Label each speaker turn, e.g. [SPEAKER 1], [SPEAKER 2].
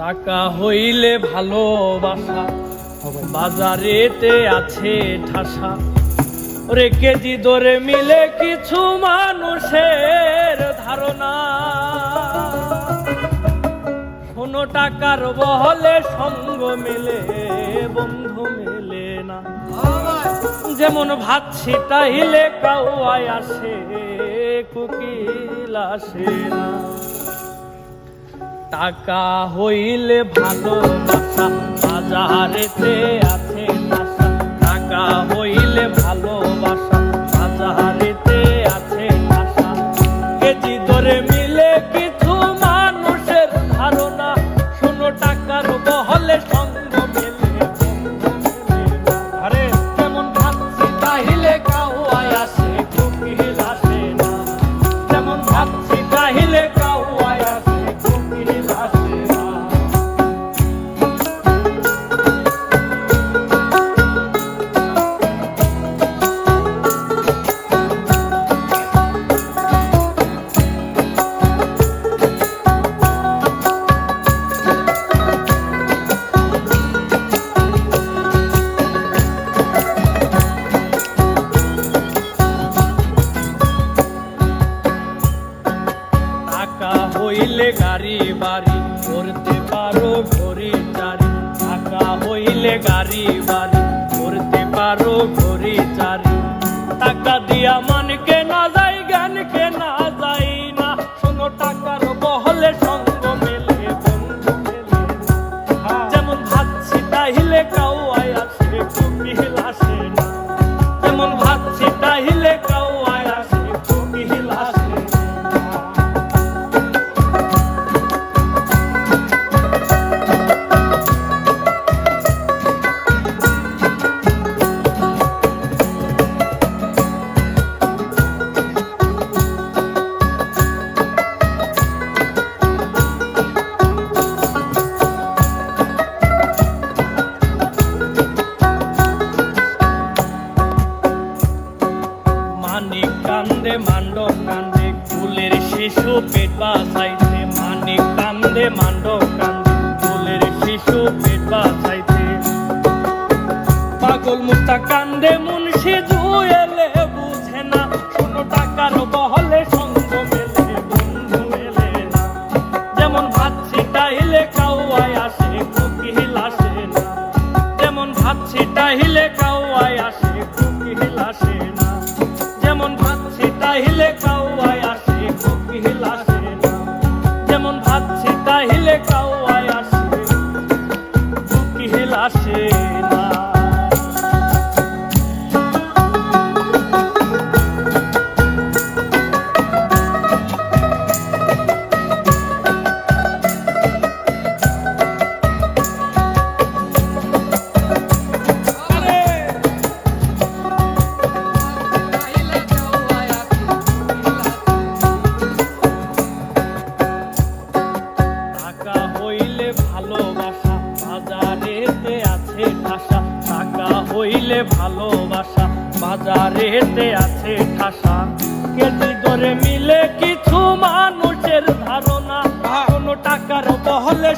[SPEAKER 1] টাকা হইলে ভালোবাসা বাজারেতে আছে ঠাসা, ওরে কেজি দরে মিলে কিছু মানুষের ধারণা। শোনো টাকার বহলে সঙ্গ মেলে বন্ধু মেলে না, যেমন ভাত ছিটাইলে কাউয়ায় আসে কোকিল আসে না। টাকা হইলে ভালোবাসা বাজারেতে আছে ঠাসা, টাকা হইলে ভালোবাসা বাজারেতে আছে ঠাসা, কেজি দরে মিলে কিছু মানুষের ধারণা। শোনো টাকার বহলে সঙ্গ মেলে আরে যেমন ভাত ছিটাইলে কাউয়ায় আসে কোকিল আসে না, যেমন ভাত ছিটাইলে কাউয়ায় আসে কোকিল আসে না। টাকা হইলে গাড়ি বাড়ি করতে পারো ঘড়ি চারি, টাকা হইলে গাড়ি বাড়ি করতে পারো ঘড়ি চারি। টাকা দিয়া মানকে না যাই জ্ঞানকে না যাই না, শোনো টাকার বহলে সঙ্গ মেলে বন্ধু মেলে না, যেমন ভাত ছিটাইলে কাউয়ায় আসে কোকিল আসে না, যেমন ভাত ছিটাইলে কাউয়ায় আসে কোকিল আসে না। মানিক কান্দে মান্ডব কান্দে ফুলের শিশু পেট বাঁচাইতে, মানিক কান্দে মান্ডব কান্দে ফুলের শিশু পেট বাঁচাইতে। পাগল মুক্তা কান্দে মুন্সি জুয়েলে বুঝে না, শোনো টাকার বহলে সঙ্গ মেলে বন্ধু মেলে না, যেমন ভাত ছিটাইলে কাউয়ায় আসে কোকিল আসে না, যেমন ভাত ছিটাইলে কাউয়ায় আসে কোকিল আসে না, যেমন ভাত ছিটাইলে কাউয়ায় আসে কোকিল আসে না, যেমন ভাত ছিটাইলে কাউয়ায় আসে কোকিল আসে না। টাকা হইলে ভালোবাসা বাজারেতে আছে ঠাসা, টাকা হইলে ভালোবাসা বাজারেতে আছে ঠাসা, কেজি দরে মিলে কিছু মানুষের ধারণা। কোনো টাকার বহলে